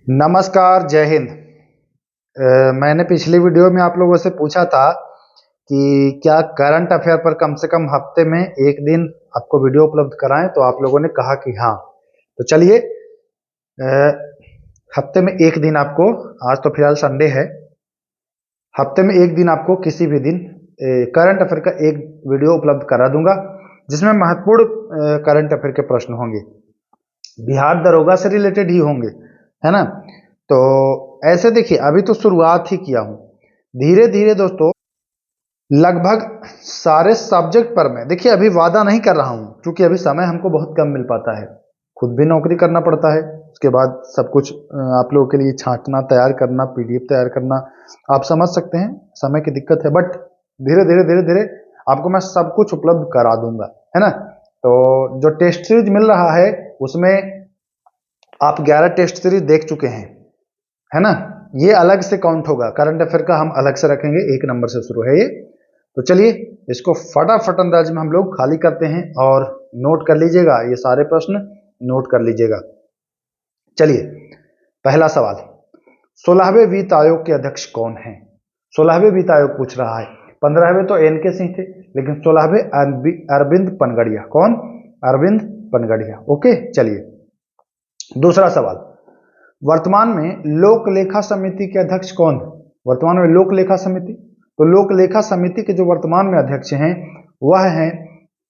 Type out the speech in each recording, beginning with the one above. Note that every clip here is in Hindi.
नमस्कार, जय हिंद। मैंने पिछली वीडियो में आप लोगों से पूछा था कि क्या करंट अफेयर पर कम से कम हफ्ते में एक दिन आपको वीडियो उपलब्ध कराएं, तो आप लोगों ने कहा कि हाँ। तो चलिए, हफ्ते में एक दिन आपको, आज तो फिलहाल संडे है, हफ्ते में एक दिन आपको किसी भी दिन करंट अफेयर का एक वीडियो उपलब्ध करा दूंगा, जिसमें महत्वपूर्ण करंट अफेयर के प्रश्न होंगे, बिहार दरोगा से रिलेटेड ही होंगे, है ना। तो ऐसे देखिए, अभी तो शुरुआत ही किया हूं, धीरे धीरे दोस्तों लगभग सारे सब्जेक्ट पर मैं, देखिए अभी वादा नहीं कर रहा हूं, क्योंकि अभी समय हमको बहुत कम मिल पाता है, खुद भी नौकरी करना पड़ता है, उसके बाद सब कुछ आप लोगों के लिए छांटना, तैयार करना, पीडीएफ तैयार करना, आप समझ सकते हैं समय की दिक्कत है। बट धीरे धीरे आपको मैं सब कुछ उपलब्ध करा दूंगा, है ना। तो जो टेस्ट सीरीज मिल रहा है उसमें आप 11 टेस्ट सीरीज देख चुके हैं, है ना। ये अलग से काउंट होगा, करंट अफेयर का हम अलग से रखेंगे, 1 नंबर से शुरू है ये। तो चलिए इसको फटाफट अंदाज में हम लोग खाली करते हैं, और नोट कर लीजिएगा, ये सारे प्रश्न नोट कर लीजिएगा। चलिए, पहला सवाल, 16वें वित्त आयोग के अध्यक्ष कौन हैं? 16वें वित्त आयोग पूछ रहा है। 15वें तो एन के सिंह थे, लेकिन 16वें अरविंद पनगड़िया। कौन? अरविंद पनगड़िया। ओके, चलिए दूसरा सवाल, वर्तमान में लोक लेखा समिति के अध्यक्ष कौन? वर्तमान में लोक लेखा समिति, तो लोक लेखा समिति के जो वर्तमान में अध्यक्ष हैं वह हैं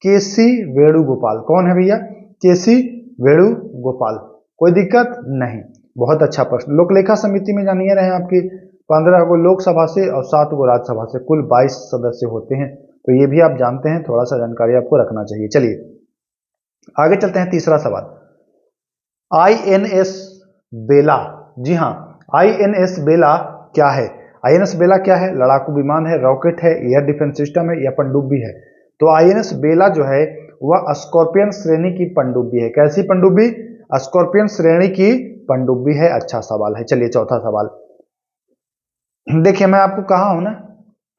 केसी वेणुगोपाल। कौन है भैया? केसी वेणुगोपाल। कोई दिक्कत नहीं, बहुत अच्छा प्रश्न। लोक लेखा समिति में जानिए रहे हैं आपकी 15 गो लोकसभा से और 7 गो राज्यसभा से, कुल 22 सदस्य होते हैं, तो ये भी आप जानते हैं, थोड़ा सा जानकारी आपको रखना चाहिए। चलिए आगे चलते हैं, तीसरा सवाल, आईएनएस बेला। जी हाँ, आईएनएस बेला क्या है? आईएनएस बेला क्या है? लड़ाकू विमान है, रॉकेट है, एयर डिफेंस सिस्टम है, या पनडुब्बी है? तो आईएनएस बेला जो है वह स्कॉर्पियन श्रेणी की पनडुब्बी है। कैसी पनडुब्बी? स्कॉर्पियन श्रेणी की पनडुब्बी है। अच्छा सवाल है। चलिए चौथा सवाल, देखिए मैं आपको कहा हूं ना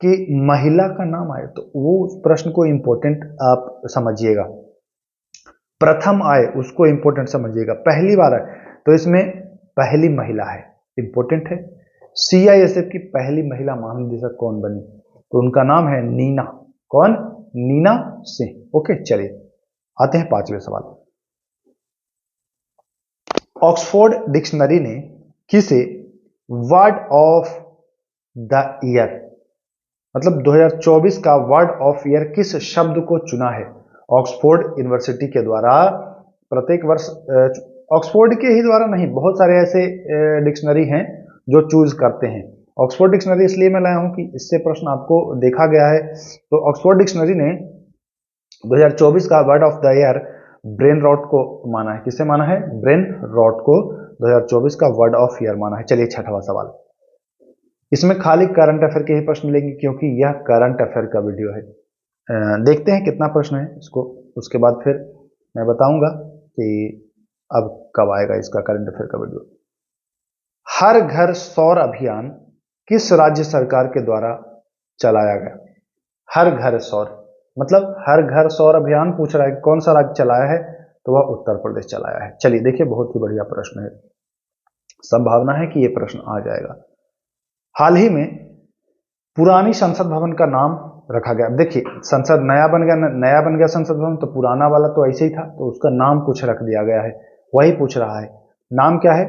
कि महिला का नाम आए तो वो प्रश्न को इंपॉर्टेंट आप समझिएगा, प्रथम आए उसको इंपॉर्टेंट समझिएगा, पहली बार आए तो इसमें पहली महिला है, इंपॉर्टेंट है। सीआईएसएफ की पहली महिला महानिदेशक कौन बनी? तो उनका नाम है नीना। कौन? नीना सिंह। ओके, चलिए आते हैं पांचवें सवाल, ऑक्सफोर्ड डिक्शनरी ने किसे वर्ड ऑफ द ईयर, मतलब 2024 का वर्ड ऑफ ईयर किस शब्द को चुना है? ऑक्सफोर्ड यूनिवर्सिटी के द्वारा प्रत्येक वर्ष, ऑक्सफोर्ड के ही द्वारा नहीं, बहुत सारे ऐसे डिक्शनरी हैं जो चूज करते हैं। ऑक्सफोर्ड डिक्शनरी इसलिए मैं लाया हूं कि इससे प्रश्न आपको देखा गया है। तो ऑक्सफोर्ड डिक्शनरी ने 2024 का word of the year brain rot को माना है। किसे माना है? ब्रेन रॉट को 2024 का वर्ड ऑफ ईयर माना है। चलिए छठवां सवाल, इसमें खाली करंट अफेयर के ही प्रश्न मिलेंगे, क्योंकि यह करंट अफेयर का वीडियो है। देखते हैं कितना प्रश्न है इसको, उसके बाद फिर मैं बताऊंगा कि अब कब आएगा इसका करंट अफेयर का वीडियो। हर घर सौर अभियान किस राज्य सरकार के द्वारा चलाया गया? हर घर सौर, मतलब हर घर सौर अभियान पूछ रहा है, कौन सा राज्य चलाया है? तो वह उत्तर प्रदेश चलाया है। चलिए देखिए, बहुत ही बढ़िया प्रश्न है, संभावना है कि यह प्रश्न आ जाएगा। हाल ही में पुरानी संसद भवन का नाम रखा गया। देखिए संसद नया बन गया संसद भवन, तो पुराना वाला तो ऐसे ही था, तो उसका नाम कुछ रख दिया गया है, वही पूछ रहा है। नाम क्या है?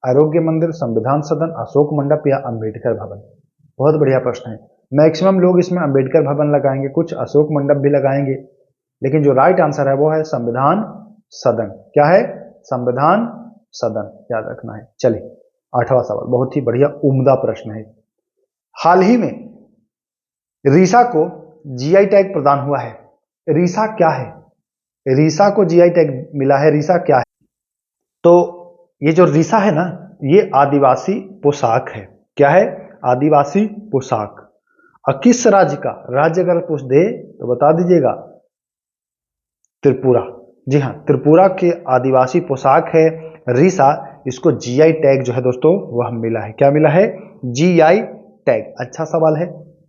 आरोग्य मंदिर, संविधान सदन, अशोक मंडप, या अंबेडकर भवन? बहुत बढ़िया प्रश्न है। मैक्सिमम लोग इसमें अंबेडकर भवन लगाएंगे, कुछ अशोक मंडप भी लगाएंगे, लेकिन जो राइट आंसर है वो है संविधान सदन। क्या है? संविधान सदन, याद रखना है। चलिए आठवां सवाल, बहुत ही बढ़िया उम्दा प्रश्न है। हाल ही में रीसा को जीआई टैग प्रदान हुआ है। रीसा क्या है? रीसा को जीआई टैग मिला है। रीसा क्या है? तो ये जो रीसा है ना, ये आदिवासी पोशाक है। क्या है? आदिवासी पोशाक। और किस राज्य का? राज्य अगर पूछ दे तो बता दीजिएगा। त्रिपुरा। जी हाँ, त्रिपुरा के आदिवासी पोशाक है रीसा। इसको जीआई टैग जो है दोस्तों वह मिला है। क्या मिला है? GI tag. अच्छा सवाल है,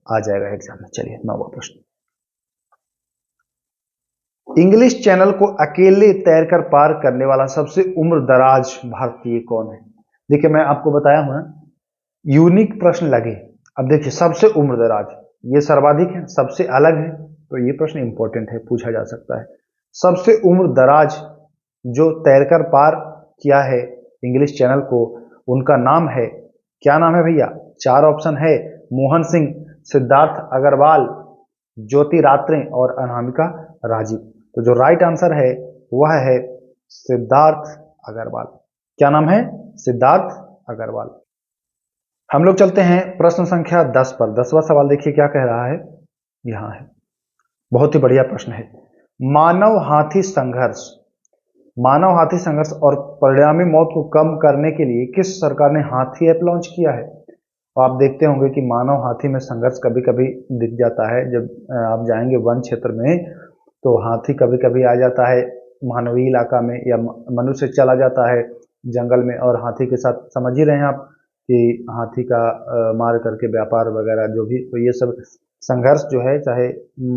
आ जाएगा एग्जाम में। चलिए नौवां प्रश्न, इंग्लिश चैनल को अकेले तैरकर पार करने वाला सबसे उम्र दराज भारतीय कौन है? देखिए मैं आपको बताया हूं ना, यूनिक प्रश्न लगे। अब देखिए सबसे उम्र दराज, ये सर्वाधिक है, सबसे अलग है, तो ये प्रश्न इंपॉर्टेंट है, पूछा जा सकता है। सबसे उम्र दराज जो तैरकर पार किया है इंग्लिश चैनल को, उनका नाम है, क्या नाम है भैया? 4 ऑप्शन है, मोहन सिंह, सिद्धार्थ अग्रवाल, ज्योति रात्रे और अनामिका राजीव। तो जो राइट आंसर है वह है सिद्धार्थ अग्रवाल। क्या नाम है? सिद्धार्थ अग्रवाल। हम लोग चलते हैं प्रश्न संख्या 10 पर। 10वां सवाल देखिए क्या कह रहा है, यहां है, बहुत ही बढ़िया प्रश्न है। मानव हाथी संघर्ष, मानव हाथी संघर्ष और परिणामी मौत को कम करने के लिए किस सरकार ने हाथी ऐप लॉन्च किया है? तो आप देखते होंगे कि मानव हाथी में संघर्ष कभी कभी दिख जाता है। जब आप जाएंगे वन क्षेत्र में तो हाथी कभी कभी आ जाता है मानवीय इलाका में, या मनुष्य चला जाता है जंगल में, और हाथी के साथ समझ ही रहे हैं आप कि हाथी का मार करके व्यापार वगैरह जो भी, तो ये सब संघर्ष जो है, चाहे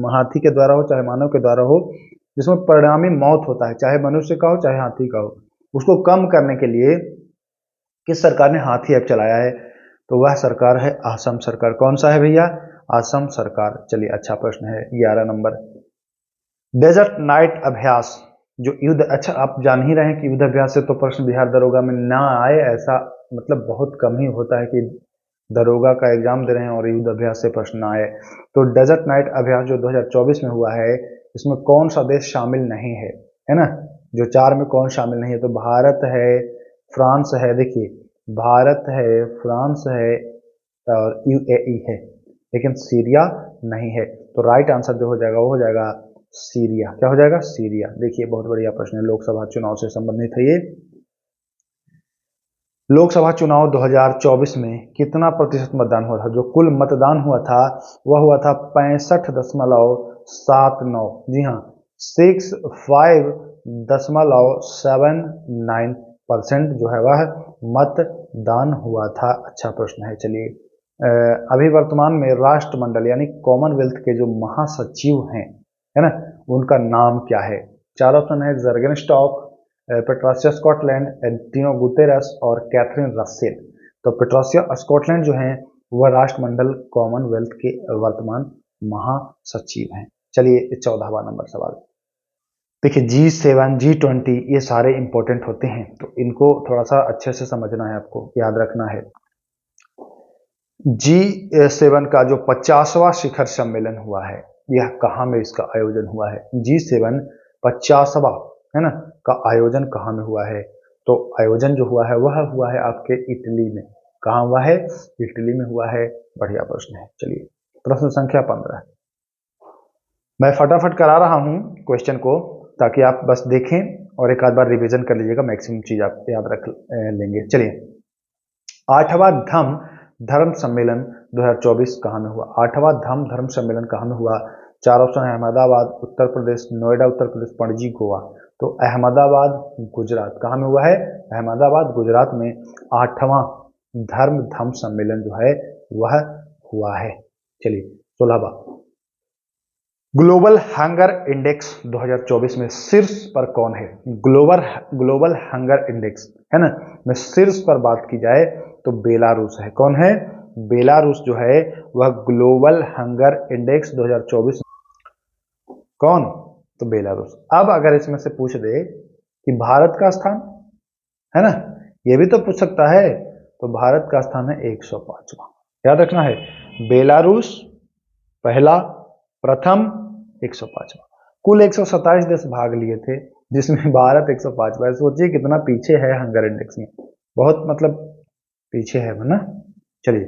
हाथी के द्वारा हो चाहे मानव के द्वारा हो, जिसमें परिणामी मौत होता है, चाहे मनुष्य का हो चाहे हाथी का हो, उसको कम करने के लिए किस सरकार ने हाथी ऐप चलाया है? तो वह सरकार है असम सरकार। कौन सा है भैया? असम सरकार। चलिए अच्छा प्रश्न है। 11 नंबर, डेजर्ट नाइट अभ्यास जो युद्ध, अच्छा आप जान ही रहे हैं कि युद्ध अभ्यास से तो प्रश्न बिहार दरोगा में ना आए, ऐसा मतलब बहुत कम ही होता है कि दरोगा का एग्जाम दे रहे हैं और युद्ध अभ्यास से प्रश्न ना आए। तो डेजर्ट नाइट अभ्यास जो 2024 में हुआ है, इसमें कौन सा देश शामिल नहीं है ना? जो 4 में कौन शामिल नहीं है? तो भारत है, फ्रांस है, देखिए भारत है, फ्रांस है और यूएई है, लेकिन सीरिया नहीं है। तो राइट आंसर जो हो जाएगा वो हो जाएगा सीरिया। क्या हो जाएगा? सीरिया। देखिए बहुत बढ़िया प्रश्न है, लोकसभा चुनाव से संबंधित है ये। लोकसभा चुनाव 2024 में कितना प्रतिशत मतदान हुआ था? जो कुल मतदान हुआ था वह हुआ था 65.79। जी हाँ, 65.79% जो है वह मतदान हुआ था। अच्छा प्रश्न है। चलिए अभी वर्तमान में राष्ट्रमंडल यानी कॉमनवेल्थ के जो महासचिव हैं, है ना, उनका नाम क्या है? 4 ऑप्शन है, जर्गन स्टॉक, पेट्रोसिया स्कॉटलैंड, एंटिनो गुतेरस और कैथरीन रसेल। तो पेट्रोसिया स्कॉटलैंड जो हैं वह राष्ट्रमंडल कॉमनवेल्थ के वर्तमान महासचिव हैं। चलिए 14वां नंबर सवाल देखिए, G7 G20 ये सारे इंपॉर्टेंट होते हैं, तो इनको थोड़ा सा अच्छे से समझना है, आपको याद रखना है। G7 का जो 50वां शिखर सम्मेलन हुआ है, यह कहाँ में इसका आयोजन हुआ है? G7 50वां है ना का आयोजन कहाँ में हुआ है? तो आयोजन जो हुआ है वह हुआ है आपके इटली में। कहाँ हुआ है? इटली में हुआ है। बढ़िया प्रश्न है। चलिए प्रश्न संख्या 15, मैं फटाफट करा रहा हूं क्वेश्चन को ताकि आप बस देखें और एक आध बार रिवीजन कर लीजिएगा, मैक्सिमम चीज आप याद रख लेंगे। चलिए 8वां धर्म सम्मेलन 2024 कहाँ में हुआ? 8वां धर्म सम्मेलन कहाँ में हुआ? 4 ऑप्शन है, अहमदाबाद, उत्तर प्रदेश, नोएडा उत्तर प्रदेश, पणजी गोवा। तो अहमदाबाद गुजरात। कहाँ में हुआ है? अहमदाबाद गुजरात में 8वां धर्म सम्मेलन जो है वह हुआ है। चलिए 16वां, ग्लोबल हंगर इंडेक्स 2024 में शीर्ष पर कौन है? ग्लोबल हंगर इंडेक्स है ना, में शीर्ष पर बात की जाए तो बेलारूस है। कौन है? बेलारूस जो है वह ग्लोबल हंगर इंडेक्स 2024 कौन? तो बेलारूस। अब अगर इसमें से पूछ दे कि भारत का स्थान, है ना, ये भी तो पूछ सकता है, तो भारत का स्थान है 105वां। याद रखना है, बेलारूस पहला, प्रथम 105वां। कुल 127 देश भाग लिए थे जिसमें भारत 105वां। सोचिए कितना पीछे है हंगर इंडेक्स में, बहुत मतलब पीछे है ना। चलिए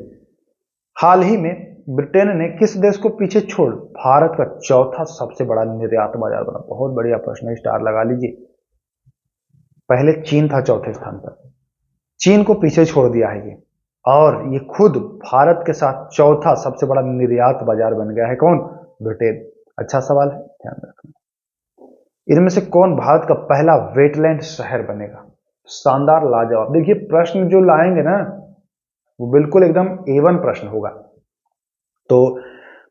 हाल ही में ब्रिटेन ने किस देश को पीछे छोड़ भारत का चौथा सबसे बड़ा निर्यात बाजार बना? बहुत बढ़िया प्रश्न है, स्टार लगा लीजिए। पहले चीन था चौथे स्थान पर, चीन को पीछे छोड़ दिया है ये, और ये खुद भारत के साथ चौथा सबसे बड़ा निर्यात बाजार बन गया है। कौन? ब्रिटेन। अच्छा सवाल है, ध्यान रखना। इनमें से कौन भारत का पहला वेटलैंड शहर बनेगा? शानदार, लाजवाब। देखिए प्रश्न जो लाएंगे ना वो बिल्कुल एकदम A1 प्रश्न होगा। तो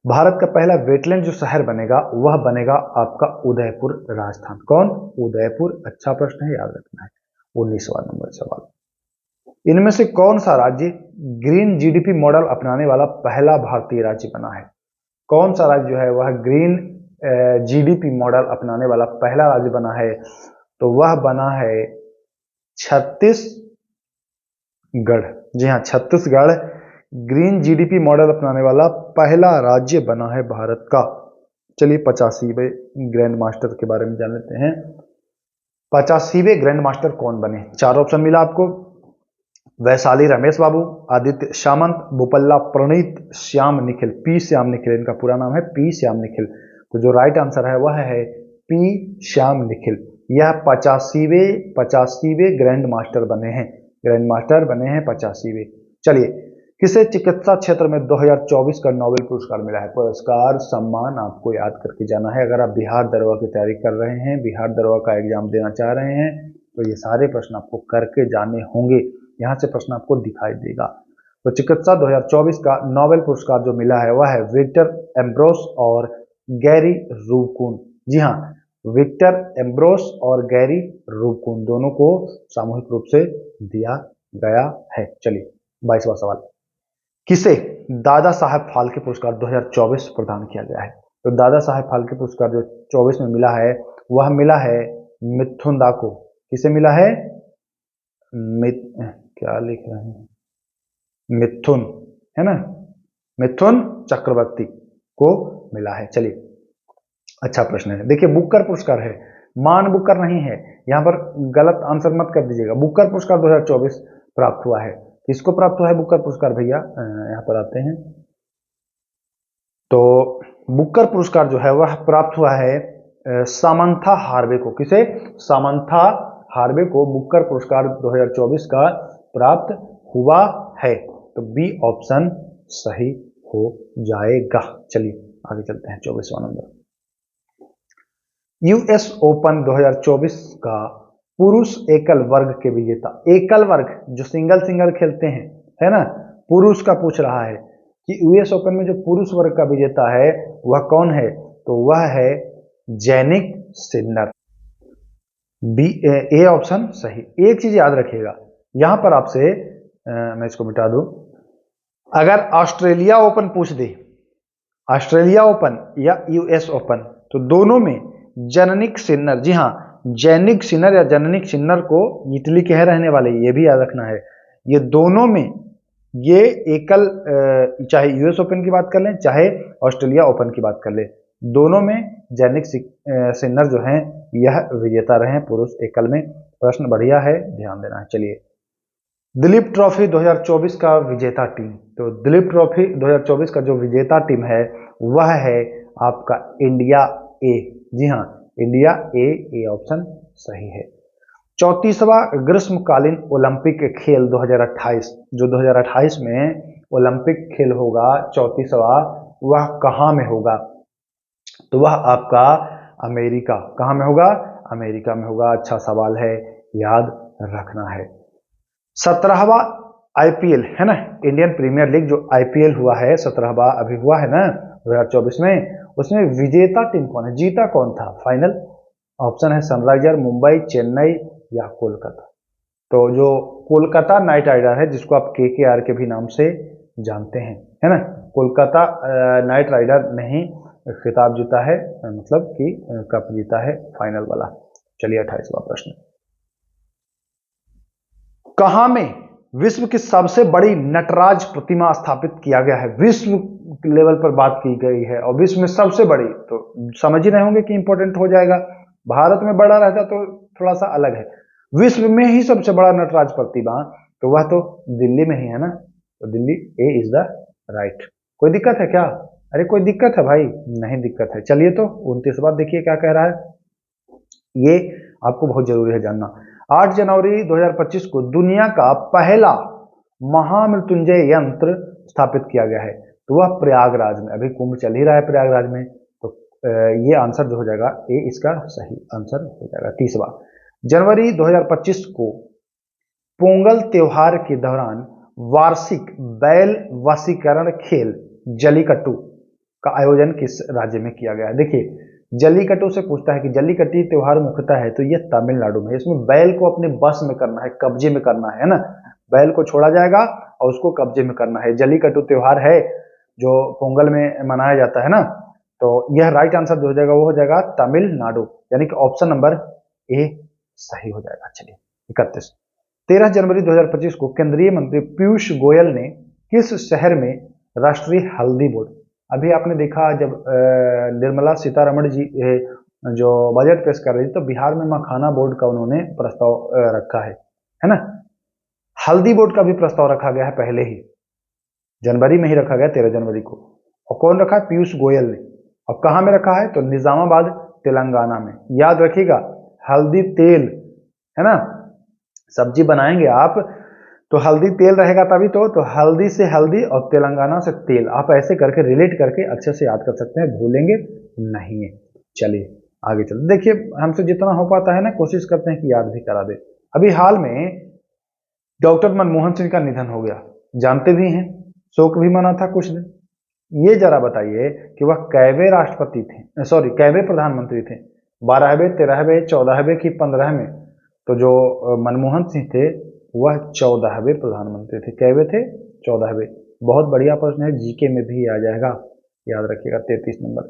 भारत का पहला वेटलैंड जो शहर बनेगा वह बनेगा आपका उदयपुर, राजस्थान। कौन? उदयपुर। अच्छा प्रश्न है, याद रखना है। 19वां नंबर सवाल, इनमें से कौन सा राज्य ग्रीन जीडीपी मॉडल अपनाने वाला पहला भारतीय राज्य बना है? कौन सा राज्य जो है वह ग्रीन जीडीपी मॉडल अपनाने वाला पहला राज्य बना है? तो वह बना है छत्तीसगढ़। जी हाँ, छत्तीसगढ़ ग्रीन जीडीपी मॉडल अपनाने वाला पहला राज्य बना है भारत का। चलिए 85वें ग्रैंड मास्टर के बारे में जान लेते हैं। 85वें ग्रैंड मास्टर कौन बने? चार ऑप्शन मिला आपको। वैशाली रमेश बाबू, आदित्य सामंत, बोपल्ला प्रणीत, श्याम निखिल। पी श्याम निखिल इनका पूरा नाम है, पी श्याम निखिल। तो जो राइट आंसर है वह है पी श्याम निखिल। यह 85वें ग्रैंड मास्टर बने हैं। ग्रैंड मास्टर बने हैं 85वें। चलिए, किसे चिकित्सा क्षेत्र में 2024 का नोबेल पुरस्कार मिला है? पुरस्कार सम्मान आपको याद करके जाना है। अगर आप बिहार दरोगा की तैयारी कर रहे हैं, बिहार दरोगा का एग्जाम देना चाह रहे हैं, तो ये सारे प्रश्न आपको करके जाने होंगे। यहाँ से प्रश्न आपको दिखाई देगा। तो चिकित्सा 2024 का नोबेल पुरस्कार जो मिला है वह है विक्टर एम्ब्रोस और गैरी रूकुन। जी हाँ, विक्टर एम्ब्रोस और गैरी रूकुन दोनों को सामूहिक रूप से दिया गया है। चलिए 22वां सवाल, किसे दादा साहेब फाल्के पुरस्कार 2024 प्रदान किया गया है? तो दादा साहेब फाल्के पुरस्कार जो 24 में मिला है वह मिला है मिथुन दा को। किसे मिला है? क्या लिख रहे हैं? मिथुन, है ना, मिथुन चक्रवर्ती को मिला है। चलिए, अच्छा प्रश्न है। देखिए, बुकर पुरस्कार है, मान बुकर नहीं है। यहां पर गलत आंसर मत कर दीजिएगा। बुकर पुरस्कार 2024 प्राप्त हुआ है। किसको प्राप्त हुआ है बुकर पुरस्कार भैया? यहां पर आते हैं। तो बुकर पुरस्कार जो है वह प्राप्त हुआ है सामंथा हार्वे को। किसे? सामंथा हार्वे को बुकर पुरस्कार 2024 का प्राप्त हुआ है। तो बी ऑप्शन सही हो जाएगा। चलिए आगे चलते हैं 24वां नंबर। यूएस ओपन 2024 का पुरुष एकल वर्ग के विजेता, एकल वर्ग जो सिंगल खेलते हैं, है ना, पुरुष का पूछ रहा है कि यूएस ओपन में जो पुरुष वर्ग का विजेता है वह कौन है? तो वह है Jannik Sinner. B A option सही। एक चीज याद रखिएगा, यहां पर आपसे मैं इसको मिटा दूं, अगर ऑस्ट्रेलिया ओपन पूछ दे, ऑस्ट्रेलिया ओपन या यूएस ओपन, तो दोनों में जैनिक सिन्नर, जी हाँ, जैनिक सिन्नर या जैनिक सिन्नर को इटली के हैं रहने वाले, ये भी याद रखना है। ये दोनों में ये एकल, चाहे यूएस ओपन की बात कर लें चाहे ऑस्ट्रेलिया ओपन की बात कर लें, दोनों में जैनिक सिन्नर जो हैं यह विजेता रहे पुरुष एकल में। प्रश्न बढ़िया है, ध्यान देना है। चलिए, दिलीप ट्रॉफी 2024 का विजेता टीम। तो दिलीप ट्रॉफी 2024 का जो विजेता टीम है वह है आपका इंडिया ए। जी हाँ, इंडिया ए, ए ऑप्शन सही है। 34वां ग्रीष्मकालीन ओलंपिक खेल 2028, जो 2028 में ओलंपिक खेल होगा 34वां, वह कहाँ में होगा? तो वह आपका अमेरिका, कहाँ में होगा? अमेरिका में होगा। अच्छा सवाल है, याद रखना है। 17वां आईपीएल, है ना, इंडियन प्रीमियर लीग जो आईपीएल हुआ है 17वां अभी हुआ है ना 2024 में, उसमें विजेता टीम कौन है? जीता कौन था फाइनल? ऑप्शन है सनराइजर, मुंबई, चेन्नई या कोलकाता। तो जो कोलकाता नाइट राइडर है, जिसको आप केकेआर के भी नाम से जानते हैं, है ना, कोलकाता नाइट राइडर ने ही खिताब जीता है, मतलब कि कप जीता है फाइनल वाला। चलिए 28वां प्रश्न, कहां में विश्व की सबसे बड़ी नटराज प्रतिमा स्थापित किया गया है? विश्व लेवल पर बात की गई है और विश्व में सबसे बड़ी, तो समझ ही रहे होंगे कि इंपॉर्टेंट हो जाएगा। भारत में बड़ा रहता तो थोड़ा सा अलग है, विश्व में ही सबसे बड़ा नटराज प्रतिमा, तो वह तो दिल्ली में ही है ना। तो दिल्ली, ए इज द राइट। कोई दिक्कत है क्या? अरे कोई दिक्कत है भाई? नहीं दिक्कत है। चलिए तो 29वां देखिए क्या कह रहा है, ये आपको बहुत जरूरी है जानना। 8 जनवरी 2025 को दुनिया का पहला महामृत्युंजय यंत्र स्थापित किया गया है, तो वह प्रयागराज में, अभी कुंभ चल ही रहा है प्रयागराज में, तो ये आंसर जो हो जाएगा ए इसका सही आंसर हो जाएगा। 30वां, जनवरी 2025 को पोंगल त्योहार के दौरान वार्षिक बैल वशीकरण खेल जल्लीकट्टू का आयोजन किस राज्य में किया गया है? देखिए, जल्लीकट्टू से पूछता है कि जल्लीकट्टी त्योहार मुख्यतः है, तो यह तमिलनाडु में। इसमें बैल को अपने बस में करना है, कब्जे में करना है ना, बैल को छोड़ा जाएगा और उसको कब्जे में करना है। जल्लीकट्टू त्योहार है जो पोंगल में मनाया जाता है ना, तो यह राइट आंसर जो हो जाएगा वो हो जाएगा तमिलनाडु, यानी कि ऑप्शन नंबर ए सही हो जाएगा। चलिए 31, 13 जनवरी 2025 को केंद्रीय मंत्री पीयूष गोयल ने किस शहर में राष्ट्रीय हल्दी बोर्ड, अभी आपने देखा जब निर्मला सीतारमण जी जो बजट पेश कर रही थी तो बिहार में मखाना बोर्ड का उन्होंने प्रस्ताव रखा है ना। हल्दी बोर्ड का भी प्रस्ताव रखा गया है पहले ही, जनवरी में ही रखा गया 13 जनवरी को, और कौन रखा है? पीयूष गोयल ने। और कहां में रखा है? तो निजामाबाद तेलंगाना में। याद रखिएगा, हल्दी तेल है ना, सब्जी बनाएंगे आप तो हल्दी तेल रहेगा तभी तो हल्दी से हल्दी और तेलंगाना से तेल, आप ऐसे करके रिलेट करके अच्छे से याद कर सकते हैं, भूलेंगे नहीं है। चलिए आगे चलते, देखिए हमसे जितना हो पाता है ना कोशिश करते हैं कि याद भी करा दे। अभी हाल में डॉक्टर मनमोहन सिंह का निधन हो गया, जानते भी हैं, शोक भी मना था कुछ दिन। ये जरा बताइए कि वह कैवे राष्ट्रपति थे, सॉरी कैवे प्रधानमंत्री थे, 12वें, 13वें, 14वें की 15वें? तो जो मनमोहन सिंह थे वह 14वें प्रधानमंत्री थे। कैवे थे? 14वें। बहुत बढ़िया प्रश्न है, जीके में भी आ जाएगा, याद रखिएगा। 33 नंबर,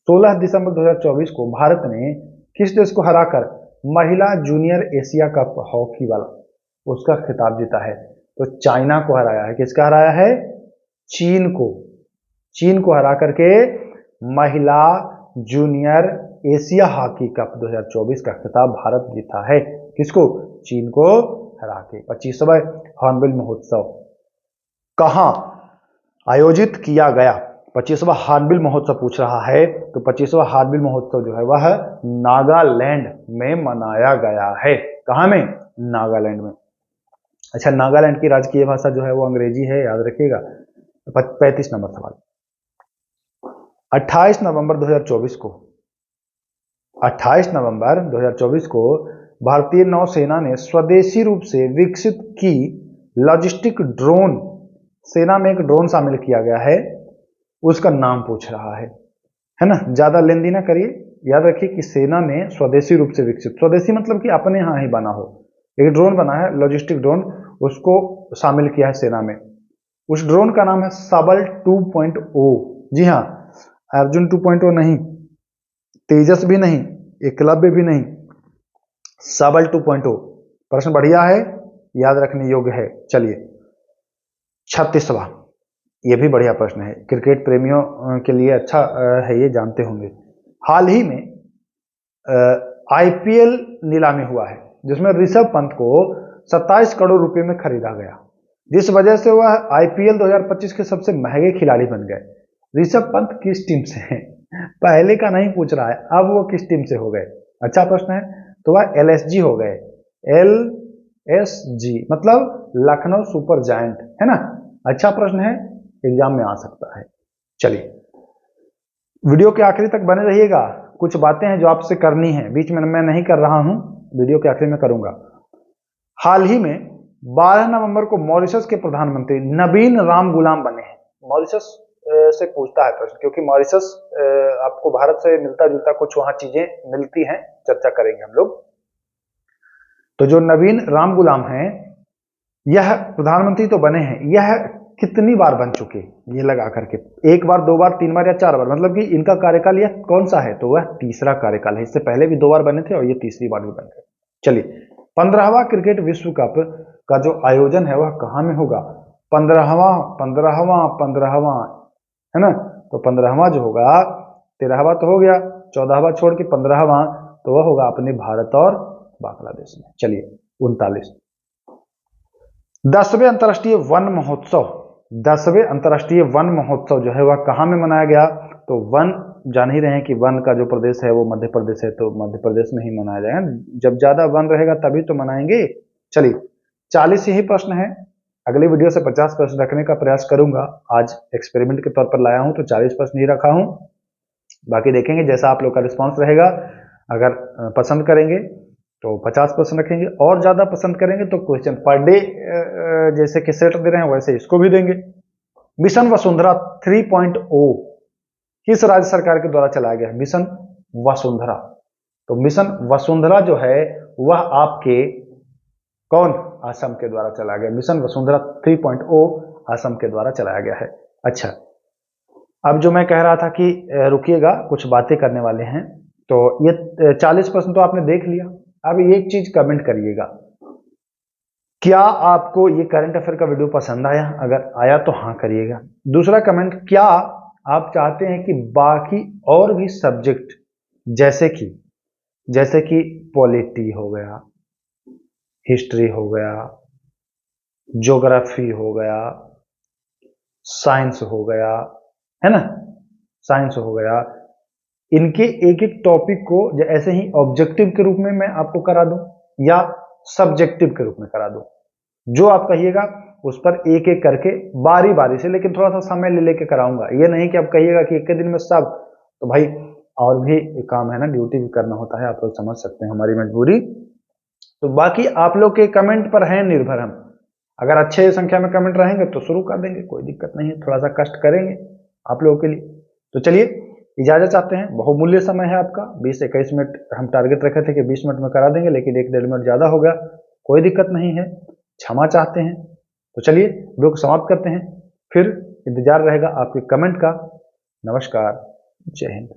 16 दिसंबर 2024 को भारत ने किस देश को हराकर महिला जूनियर एशिया कप हॉकी वाला उसका खिताब जीता है? तो चाइना को हराया है। किसका हराया है? चीन को। चीन को हरा करके महिला जूनियर एशिया हॉकी कप 2024 का खिताब भारत जीता है। किसको? चीन को हरा के। 25वां हॉर्नबिल महोत्सव कहां आयोजित किया गया? 25वां हॉर्नबिल महोत्सव पूछ रहा है, तो 25वां हॉर्नबिल महोत्सव जो है वह नागालैंड में मनाया गया है। कहां में? नागालैंड में। अच्छा, नागालैंड की राजकीय भाषा जो है वो अंग्रेजी है, याद रखिएगा। 35 नंबर सवाल, 28 नवंबर 2024 को 28 नवंबर 2024 को भारतीय नौसेना ने स्वदेशी रूप से विकसित की लॉजिस्टिक ड्रोन, सेना में एक ड्रोन शामिल किया गया है, उसका नाम पूछ रहा है ना। ज्यादा लेंदी ना करिए, याद रखिए कि सेना में स्वदेशी रूप से विकसित, स्वदेशी मतलब कि अपने यहां ही बना हो, एक ड्रोन बना है लॉजिस्टिक ड्रोन, उसको शामिल किया है सेना में। उस ड्रोन का नाम है सबल 2.0। जी हाँ, अर्जुन 2.0 नहीं, तेजस भी नहीं, एकलव्य भी नहीं, सबल 2.0। प्रश्न बढ़िया है, याद रखने योग्य है। चलिए 36वां, यह भी बढ़िया प्रश्न है, क्रिकेट प्रेमियों के लिए अच्छा है, ये जानते होंगे। हाल ही में आईपीएल नीलामी हुआ है जिसमें ऋषभ पंत को 27 करोड़ रुपए में खरीदा गया, जिस वजह से वह आईपीएल 2025 के सबसे महंगे खिलाड़ी बन गए। ऋषभ पंत किस टीम से हैं? पहले का नहीं पूछ रहा है, अब वो किस टीम से हो गए? अच्छा प्रश्न है। तो वह एलएसजी हो गए, एलएसजी मतलब लखनऊ सुपर जायंट, है ना। अच्छा प्रश्न है, एग्जाम में आ सकता है। चलिए वीडियो के आखिरी तक बने रहिएगा, कुछ बातें हैं जो आपसे करनी है, बीच में मैं नहीं कर रहा हूं, वीडियो के आखिरी में करूंगा। हाल ही में 12 नवंबर को मॉरिशस के प्रधानमंत्री नवीन राम गुलाम बने हैं। मॉरिशस से पूछता है प्रश्न, क्योंकि मॉरिशस आपको भारत से मिलता जुलता कुछ वहां चीजें मिलती हैं, चर्चा करेंगे हम लोग। तो जो नवीन राम गुलाम हैं, यह प्रधानमंत्री तो बने हैं, यह कितनी बार बन चुके? ये लगा करके 1 बार, 2 बार, 3 बार या 4 बार, मतलब कि इनका कार्यकाल यह कौन सा है? तो वह तीसरा कार्यकाल है। इससे पहले भी 2 बार बने थे और ये तीसरी बार भी बन गए। चलिए 15वां क्रिकेट विश्व कप का जो आयोजन है वह कहां में होगा? 15वां है ना। तो 15वां जो होगा, 13वां तो हो गया, 14वां छोड़ के 15वां, तो वह होगा अपने भारत और बांग्लादेश में। चलिए 39, 10वें अंतर्राष्ट्रीय वन महोत्सव, 10वें अंतर्राष्ट्रीय वन महोत्सव जो है वह कहां में मनाया गया? तो वन जान ही रहे हैं कि वन का जो प्रदेश है वो मध्य प्रदेश है, तो मध्य प्रदेश में ही मनाया जाएगा। जब ज्यादा वन रहेगा तभी तो मनाएंगे। चलिए 40 यही प्रश्न है, अगली वीडियो से 50 प्रश्न रखने का प्रयास करूंगा। आज एक्सपेरिमेंट के तौर पर लाया हूं तो 40 प्रश्न ही रखा हूं, बाकी देखेंगे जैसा आप लोग का रिस्पॉन्स रहेगा। अगर पसंद करेंगे तो 50 प्रश्न रखेंगे, और ज्यादा पसंद करेंगे तो क्वेश्चन पर डे जैसे कि सेट दे रहे हैं वैसे इसको भी देंगे। मिशन वसुंधरा 3.0 किस राज्य सरकार के द्वारा चलाया गया है? मिशन वसुंधरा। तो मिशन वसुंधरा जो है वह आपके कौन असम के द्वारा चलाया गया। मिशन वसुंधरा 3.0 असम के द्वारा चलाया गया है। अच्छा, अब जो मैं कह रहा था कि रुकिएगा, कुछ बातें करने वाले हैं। तो ये 40% तो आपने देख लिया। अब एक चीज कमेंट करिएगा, क्या आपको ये करंट अफेयर का वीडियो पसंद आया? अगर आया तो हाँ करिएगा। दूसरा कमेंट, क्या आप चाहते हैं कि बाकी और भी सब्जेक्ट जैसे कि पॉलिटी हो गया, हिस्ट्री हो गया, ज्योग्राफी हो गया, साइंस हो गया, है ना, साइंस हो गया, इनके एक एक टॉपिक को ऐसे ही ऑब्जेक्टिव के रूप में मैं आपको करा दूं या सब्जेक्टिव के रूप में करा दूं? जो आप कहिएगा उस पर एक एक करके बारी बारी से, लेकिन थोड़ा सा समय ले लेके कराऊंगा। ये नहीं कि आप कहिएगा कि एक दिन में सब, तो भाई और भी काम है ना, ड्यूटी भी करना होता है, आप लोग समझ सकते हैं हमारी मजबूरी। तो बाकी आप लोग के कमेंट पर है निर्भर हम। अगर अच्छे संख्या में कमेंट रहेंगे तो शुरू कर देंगे, कोई दिक्कत नहीं है, थोड़ा सा कष्ट करेंगे आप लोगों के लिए। तो चलिए इजाजत चाहते हैं, बहुमूल्य समय है आपका। 20-21 मिनट हम टारगेट रखे थे कि 20 मिनट में करा देंगे, लेकिन 1-1.5 मिनट ज्यादा हो गया, कोई दिक्कत नहीं है, क्षमा चाहते हैं। तो चलिए वीडियो को समाप्त करते हैं, फिर इंतजार रहेगा आपके कमेंट का। नमस्कार, जय हिंद।